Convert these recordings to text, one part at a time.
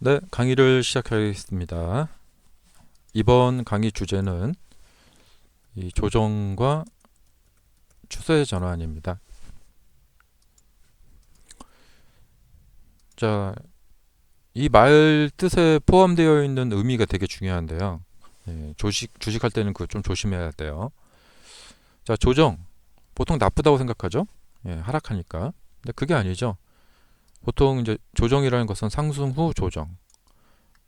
네, 강의를 시작하겠습니다. 이번 강의 주제는 이 조정과 추세 전환입니다. 자, 이 말 뜻에 포함되어 있는 의미가 되게 중요한데요. 주식할 때는 그거 좀 조심해야 돼요. 자, 조정. 보통 나쁘다고 생각하죠? 하락하니까. 근데 그게 아니죠. 보통 이제 조정이라는 것은 상승 후 조정,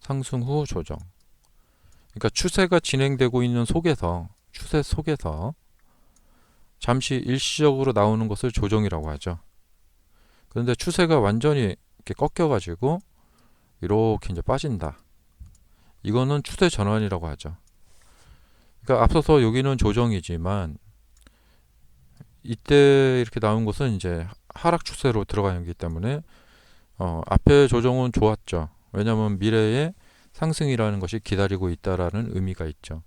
상승 후 조정. 그러니까 추세가 진행되고 있는 추세 속에서 잠시 일시적으로 나오는 것을 조정이라고 하죠. 그런데 추세가 완전히 이렇게 꺾여가지고 이렇게 이제 빠진다. 이거는 추세 전환이라고 하죠. 그러니까 앞서서 여기는 조정이지만 이때 이렇게 나온 것은 이제 하락 추세로 들어가기 때문에 앞에 조정은 좋았죠. 왜냐하면 미래에 상승이라는 것이 기다리고 있다라는 의미가 있죠.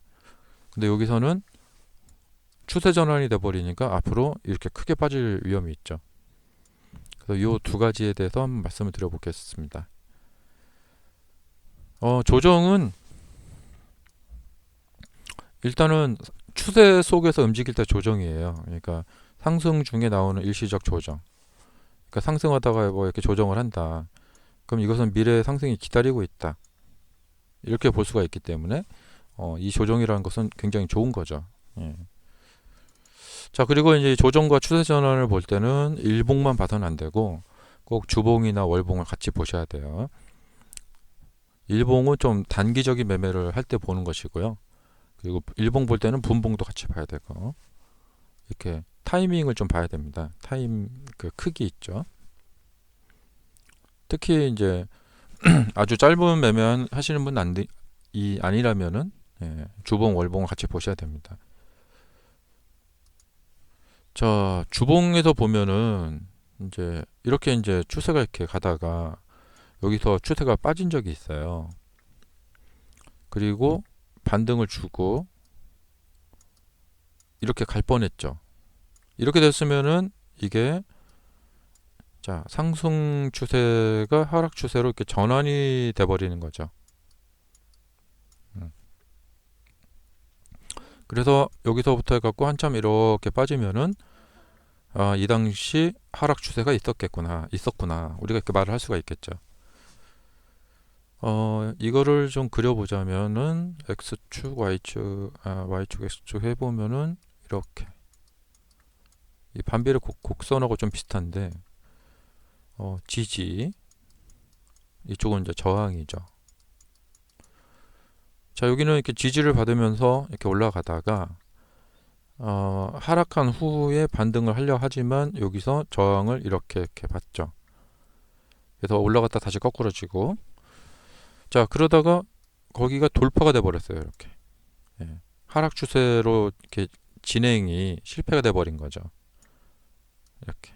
근데 여기서는 추세 전환이 돼 버리니까 앞으로 이렇게 크게 빠질 위험이 있죠. 그래서 이 두 가지에 대해서 한번 말씀을 드려보겠습니다. 조정은 일단은 추세 속에서 움직일 때 조정이에요. 그러니까 상승 중에 나오는 일시적 조정. 그러니까 상승하다가 뭐 이렇게 조정을 한다. 그럼 이것은 미래의 상승이 기다리고 있다. 이렇게 볼 수가 있기 때문에 이 조정이라는 것은 굉장히 좋은 거죠. 예. 자, 그리고 이제 조정과 추세 전환을 볼 때는 일봉만 봐서는 안 되고 꼭 주봉이나 월봉을 같이 보셔야 돼요. 일봉은 좀 단기적인 매매를 할 때 보는 것이고요. 그리고 일봉 볼 때는 분봉도 같이 봐야 되고 이렇게 타이밍을 좀 봐야 됩니다. 타임 그 크기 있죠. 특히 이제 아주 짧은 매매 하시는 분 아니라면은 주봉 월봉을 같이 보셔야 됩니다. 자, 주봉에서 보면은 이제 추세가 이렇게 가다가 여기서 추세가 빠진 적이 있어요. 그리고 반등을 주고 이렇게 갈 뻔했죠. 이렇게 됐으면은 이게 자, 상승 추세가 하락 추세로 이렇게 전환이 돼 버리는 거죠. 그래서 여기서부터 해갖고 한참 이렇게 빠지면은 이 당시 하락 추세가 있었구나. 우리가 이렇게 말을 할 수가 있겠죠. 이거를 좀 그려보자면은 X축, Y축, X축 해보면은 이렇게 이 반비례 곡선하고 좀 비슷한데 지지 이쪽은 이제 저항이죠. 자, 여기는 이렇게 지지를 받으면서 이렇게 올라가다가 하락한 후에 반등을 하려 하지만 여기서 저항을 이렇게 받죠. 그래서 올라갔다 다시 거꾸로지고 자, 그러다가 거기가 돌파가 돼 버렸어요. 이렇게 하락 추세로 이렇게 진행이 실패가 돼 버린 거죠. 이렇게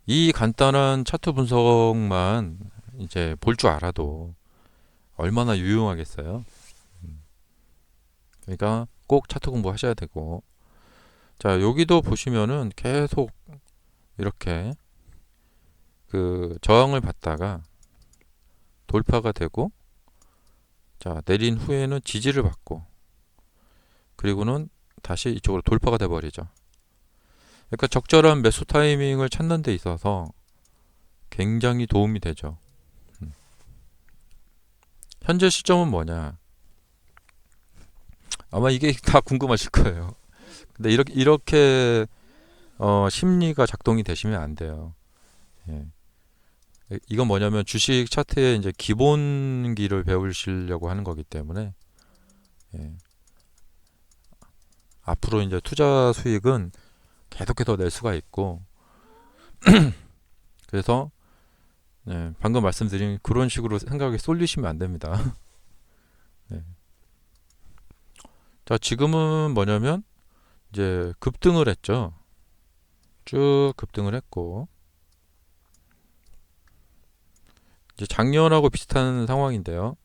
이 간단한 차트 분석만 이제 볼 줄 알아도 얼마나 유용하겠어요. 그러니까 꼭 차트 공부하셔야 되고 자, 여기도 보시면은 계속 이렇게 그 저항을 받다가 돌파가 되고 자, 내린 후에는 지지를 받고 그리고는 다시 이쪽으로 돌파가 돼 버리죠. 그러니까 적절한 매수 타이밍을 찾는 데 있어서 굉장히 도움이 되죠. 현재 시점은 뭐냐? 아마 이게 다 궁금하실 거예요. 근데 이렇게 심리가 작동이 되시면 안 돼요. 예. 이건 뭐냐면 주식 차트의 이제 기본기를 배우시려고 하는 거기 때문에 예. 앞으로 이제 투자 수익은 계속해서 낼 수가 있고 그래서 방금 말씀드린 그런 식으로 생각에 쏠리시면 안 됩니다. 네. 자, 지금은 뭐냐면 이제 급등을 했죠. 쭉 급등을 했고 이제 작년하고 비슷한 상황인데요.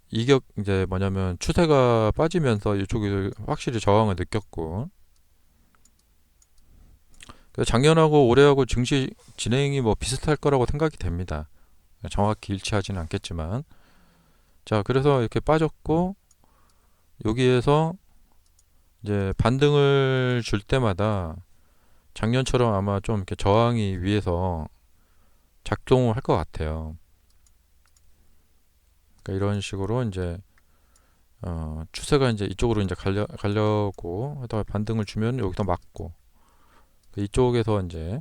이게 이제 뭐냐면 추세가 빠지면서 이쪽이 확실히 저항을 느꼈고 작년하고 올해하고 증시 진행이 뭐 비슷할 거라고 생각이 됩니다. 정확히 일치하지는 않겠지만. 자, 그래서 이렇게 빠졌고, 여기에서 이제 반등을 줄 때마다 작년처럼 아마 좀 이렇게 저항이 위에서 작동을 할 것 같아요. 그러니까 이런 식으로 이제 추세가 이제 이쪽으로 이제 가려고 하다가 반등을 주면 여기서 막고, 이쪽에서 이제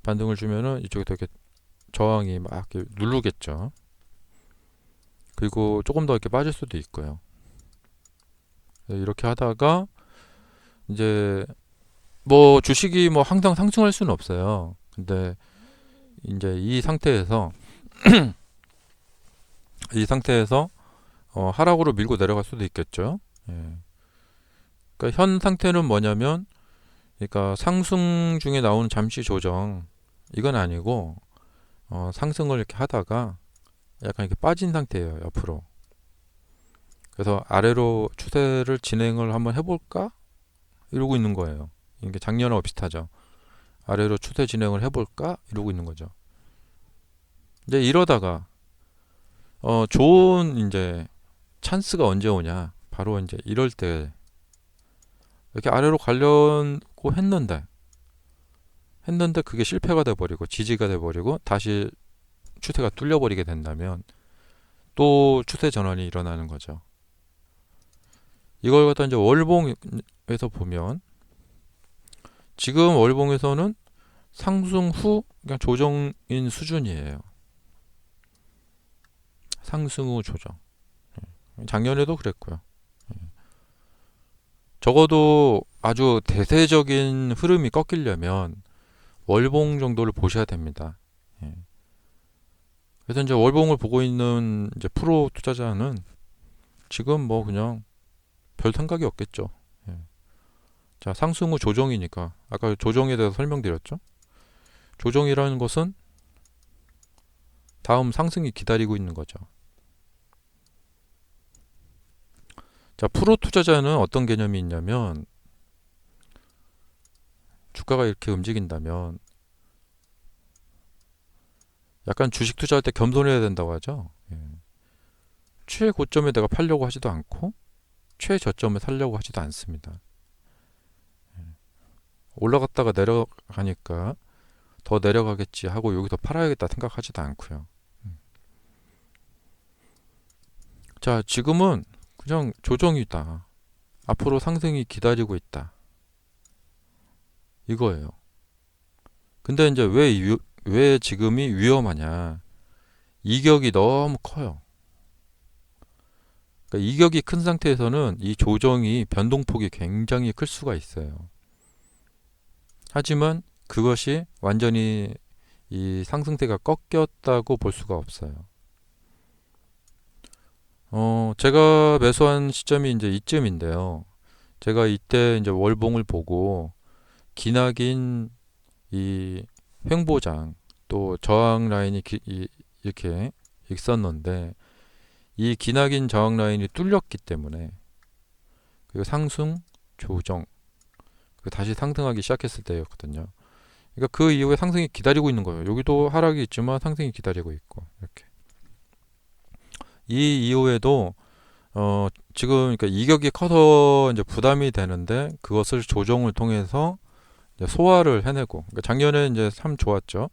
반등을 주면은 이쪽에서 이렇게 저항이 막 이렇게 누르겠죠. 그리고 조금 더 이렇게 빠질 수도 있고요. 이렇게 하다가 이제 뭐 주식이 뭐 항상 상승할 수는 없어요. 근데 이제 이 상태에서 하락으로 밀고 내려갈 수도 있겠죠. 예. 그러니까 현 상태는 뭐냐면, 그러니까 상승 중에 나오는 잠시 조정, 이건 아니고 상승을 이렇게 하다가 약간 이렇게 빠진 상태예요, 옆으로. 그래서 아래로 추세를 진행을 한번 해볼까 이러고 있는 거예요. 이게 작년하고 비슷하죠. 아래로 추세 진행을 해볼까 이러고 있는 거죠. 이제 이러다가 좋은 이제 찬스가 언제 오냐, 바로 이제 이럴 때 이렇게 아래로 가려고 했는데 그게 실패가 돼버리고 지지가 돼버리고 다시 추세가 뚫려버리게 된다면 또 추세 전환이 일어나는 거죠. 이걸 갖다 이제 월봉에서 보면, 지금 월봉에서는 상승 후 그냥 조정인 수준이에요. 상승 후 조정. 작년에도 그랬고요. 적어도 아주 대세적인 흐름이 꺾이려면 월봉 정도를 보셔야 됩니다. 예. 그래서 이제 월봉을 보고 있는 이제 프로 투자자는 지금 뭐 그냥 별 생각이 없겠죠. 예. 자, 상승 후 조정이니까 아까 조정에 대해서 설명드렸죠. 조정이라는 것은 다음 상승이 기다리고 있는 거죠. 자, 프로 투자자는 어떤 개념이 있냐면, 주가가 이렇게 움직인다면 약간 주식 투자할 때 겸손해야 된다고 하죠. 예. 최고점에 내가 팔려고 하지도 않고 최저점에 살려고 하지도 않습니다. 올라갔다가 내려가니까 더 내려가겠지 하고 여기서 팔아야겠다 생각하지도 않고요. 자, 지금은 그냥 조정이다, 앞으로 상승이 기다리고 있다, 이거예요. 근데 이제 왜 지금이 위험하냐, 이격이 너무 커요. 그러니까 이격이 큰 상태에서는 이 조정이 변동폭이 굉장히 클 수가 있어요. 하지만 그것이 완전히 이 상승세가 꺾였다고 볼 수가 없어요. 제가 매수한 시점이 이제 이쯤인데요. 제가 이때 이제 월봉을 보고 기나긴 이 횡보장 또 저항 라인이 이렇게 있었는데, 이 기나긴 저항 라인이 뚫렸기 때문에 그리고 상승 조정, 다시 상승하기 시작했을 때였거든요. 그러니까 그 이후에 상승이 기다리고 있는 거예요. 여기도 하락이 있지만 상승이 기다리고 있고, 이렇게. 이 이후에도 지금 그러니까 이격이 커서 이제 부담이 되는데 그것을 조정을 통해서 이제 소화를 해내고, 그러니까 작년에 이제 참 좋았죠.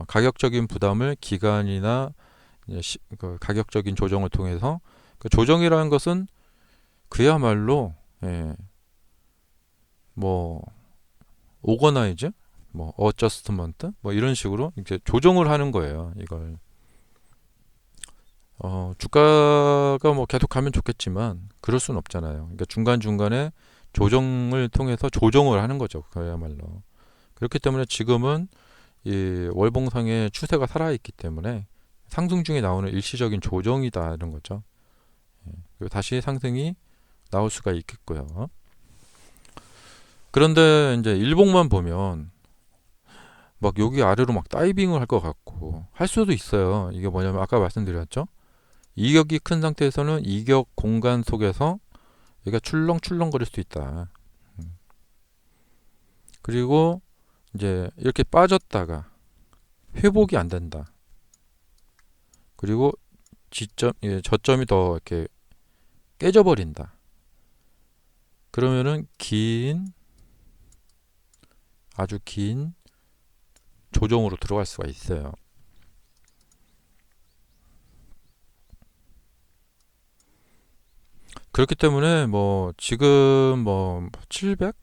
가격적인 부담을 기간이나 이제 그 가격적인 조정을 통해서, 그 조정이라는 것은 그야말로 뭐 오거나이즈, 뭐 어저스트먼트, 뭐 이런 식으로 이제 조정을 하는 거예요. 이걸 주가가 뭐 계속 가면 좋겠지만 그럴 수는 없잖아요. 그러니까 중간중간에 조정을 통해서 조정을 하는 거죠. 그야말로. 그렇기 때문에 지금은 이 월봉상의 추세가 살아있기 때문에 상승 중에 나오는 일시적인 조정이다, 이런 거죠. 그리고 다시 상승이 나올 수가 있겠고요. 그런데 이제 일봉만 보면 막 여기 아래로 막 다이빙을 할 것 같고 할 수도 있어요. 이게 뭐냐면 아까 말씀드렸죠. 이격이 큰 상태에서는 이격 공간 속에서 얘가 출렁출렁 거릴 수 있다. 그리고 이제 이렇게 빠졌다가 회복이 안 된다. 그리고 저점이 더 이렇게 깨져버린다. 그러면은 아주 긴 조정으로 들어갈 수가 있어요. 그렇기 때문에 뭐 지금 뭐 700,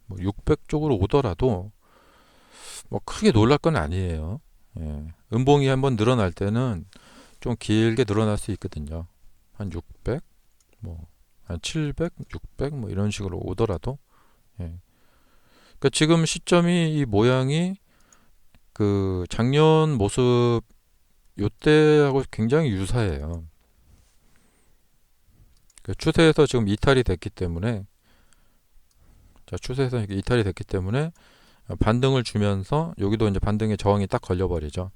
뭐 600 쪽으로 오더라도 뭐 크게 놀랄 건 아니에요. 예. 음봉이 한번 늘어날 때는 좀 길게 늘어날 수 있거든요. 한 600, 뭐 한 700, 600 뭐 이런 식으로 오더라도. 예. 그러니까 지금 시점이 이 모양이 그 작년 모습 요때하고 굉장히 유사해요. 그 추세에서 지금 이탈이 됐기 때문에 추세에서 이탈이 됐기 때문에 반등을 주면서 여기도 이제 반등에 저항이 딱 걸려버리죠.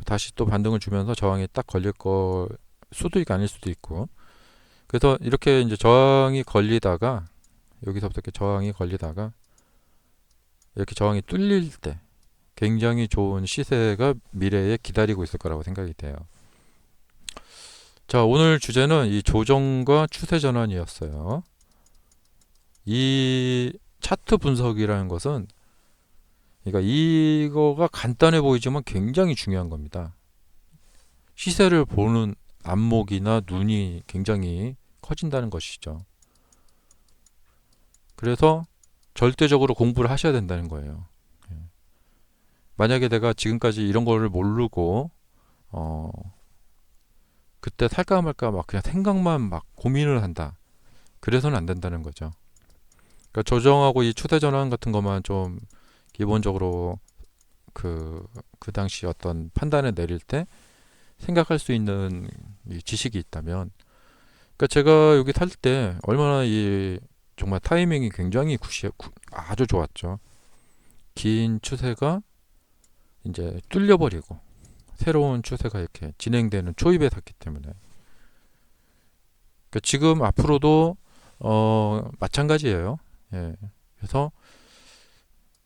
다시 또 반등을 주면서 저항이 딱 걸릴 거 수도 있고 아닐 수도 있고. 그래서 이렇게 이제 저항이 걸리다가 여기서부터 이렇게 저항이 걸리다가 이렇게 저항이 뚫릴 때 굉장히 좋은 시세가 미래에 기다리고 있을 거라고 생각이 돼요. 자, 오늘 주제는 이 조정과 추세 전환이었어요. 이 차트 분석이라는 것은 그러니까 이거가 간단해 보이지만 굉장히 중요한 겁니다. 시세를 보는 안목이나 눈이 굉장히 커진다는 것이죠. 그래서 절대적으로 공부를 하셔야 된다는 거예요. 만약에 내가 지금까지 이런 거를 모르고 그때 살까 말까 막 그냥 생각만 막 고민을 한다. 그래서는 안 된다는 거죠. 그러니까 조정하고 이 추세 전환 같은 것만 좀 기본적으로 그 당시 어떤 판단을 내릴 때 생각할 수 있는 이 지식이 있다면, 그러니까 제가 여기 살 때 얼마나 이 정말 타이밍이 굉장히 아주 좋았죠. 긴 추세가 이제 뚫려버리고 새로운 추세가 이렇게 진행되는 초입에 샀기 때문에. 그러니까 지금 앞으로도 마찬가지예요. 예. 그래서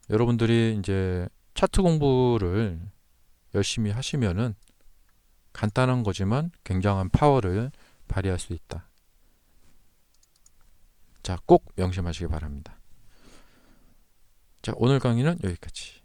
여러분들이 이제 차트 공부를 열심히 하시면은 간단한 거지만 굉장한 파워를 발휘할 수 있다. 자, 꼭 명심하시기 바랍니다. 자, 오늘 강의는 여기까지.